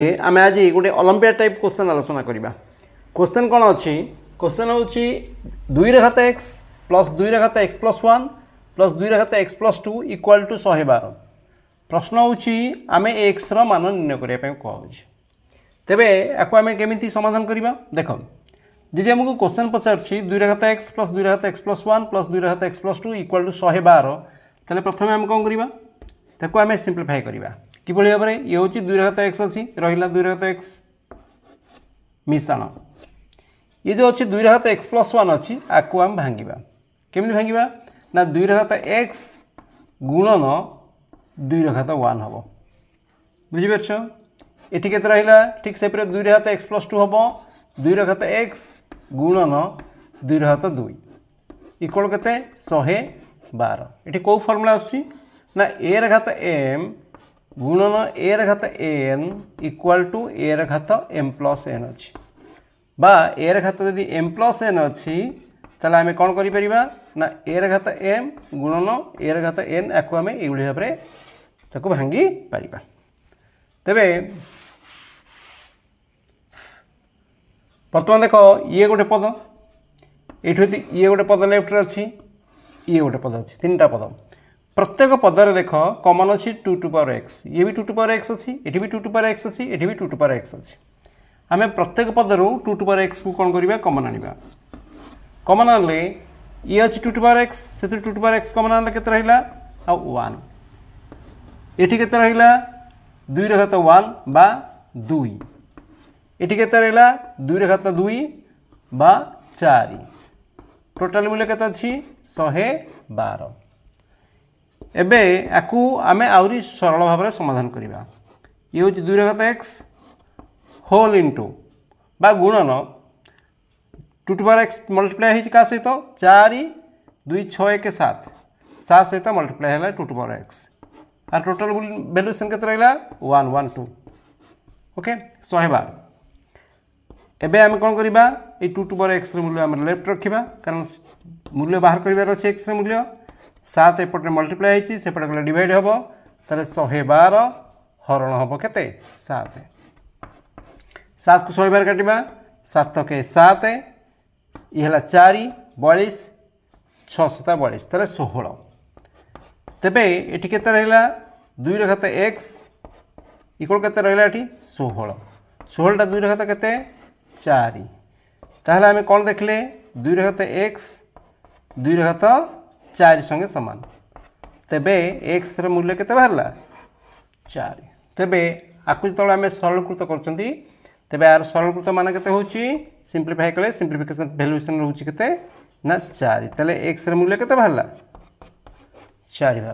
आम आज गोटे ओलंपियाड टाइप क्वेश्चन आलोचना करवा। क्वेश्चन कौन अच्छी? क्वेश्चन हूँ 2 घात एक्स प्लस 2 घात एक्स प्लस 1 प्लस 2 घात एक्स प्लस 2 इक्वाल टू 112। प्रश्न हूँ आम एक्स मान निर्णय करने कहुच्छे। तेरे आपको आम केमी समाधान करवा? देख जी आमको क्वेश्चन पचार 2 घात एक्स प्लस 2 घात एक्स प्लस 1 प्लस 2 घात एक्स प्लस 2 इक्वाल टू 112, तेल प्रथम आम कौन करवा? ताको आम सिंप्लीफाई करवा कि भाव में ये हूँ 2 घात एक्स अच्छी रहा 2 घात एक्स मिश्रण, ये जो अच्छी 2 घात एक्स प्लस 1 अच्छी आपको आम भांगा केमी भांगा ना 2 घात एक्स गुणन 2 घात 1 हम बुझीपार। ये रहा ठीक से 2 घात एक्स प्लस 2 हम 2 घात एक्स गुणन 2 घात 2 इक्वल के 112। ये कौ फर्मुला आसना ए घात एम गुणन ए घात एन इक्वाल टू ए घात एम प्लस एन अच्छी बा ए घात यदि एम प्लस एन अच्छी ताले आम कौन करें ना ए घात एम गुणन ए घात एन आपको आम ये भाव में भांगी पार। तेरे बर्तमान देख ये गोटे पद ये गोटे पद लेफ्ट अच्छी ये गोटे पद अच्छी 3टा पद प्रत्येक पदर देख कमन अच्छी 2 टू पावर एक्स ये भी 2 टू पावर एक्स अच्छी ये भी 2 टू पावर एक्स अच्छी ये भी 2 टू पावर एक्स अच्छी। आम प्रत्येक पदर 2 टू पावर एक्स को कौन करवा कमन आना कमन आने ये अच्छी 2 टू पावर एक्स से 2 टू पावर एक्स कमन आने के रहा 1 ये के रहा 2 घात 1 बा 2 ये के रहा 2 घात 2 बा 4 टोटाल मूल्य के अच्छी 112। एबे आकु आमे आउरी सरल भाव में समाधान करवा। ये हूँ 2 घात एक्स होल इंटू बा गुणन 2 टू पावर एक्स मल्टीप्लाई होती क्या सहित 4 2 6 1 7 7 सहित मल्टीप्लाई है 2 टू पावर एक्स और टोटाल वैल्यूएशन के रहा 112 ओके 112। एबे आम कौन करवा 2 टू पावर एक्स मूल्य आम लेफ्ट रखा कारण मूल्य बाहर कर एक्स मूल्य 7 एपटे मल्टीप्लाई होती सेपटे गले डिवाइड हम ताले 112 हरण हम के 7 7 को 112 काटा 7 के 7 ये 4 42 6 7 42 ताले 16। तेबे ये के रहा 2 घात एक्स इक्वल के रहा 16 16टा 2 घात के 4 ताहले आम कौन देखले 2 घात एक्स 2 घात 4 संगे समान तेबे एक्स र मूल्य के बाहर 4। तेबे आपको जो आम सरलीकृत कर यार सरलीकृत मान के सिंप्लीफाई कले सिंप्लीफिकेशन वैल्यूएशन रोचे के 4 तेल एक्स र मूल्य के बाहर 4 बाहर।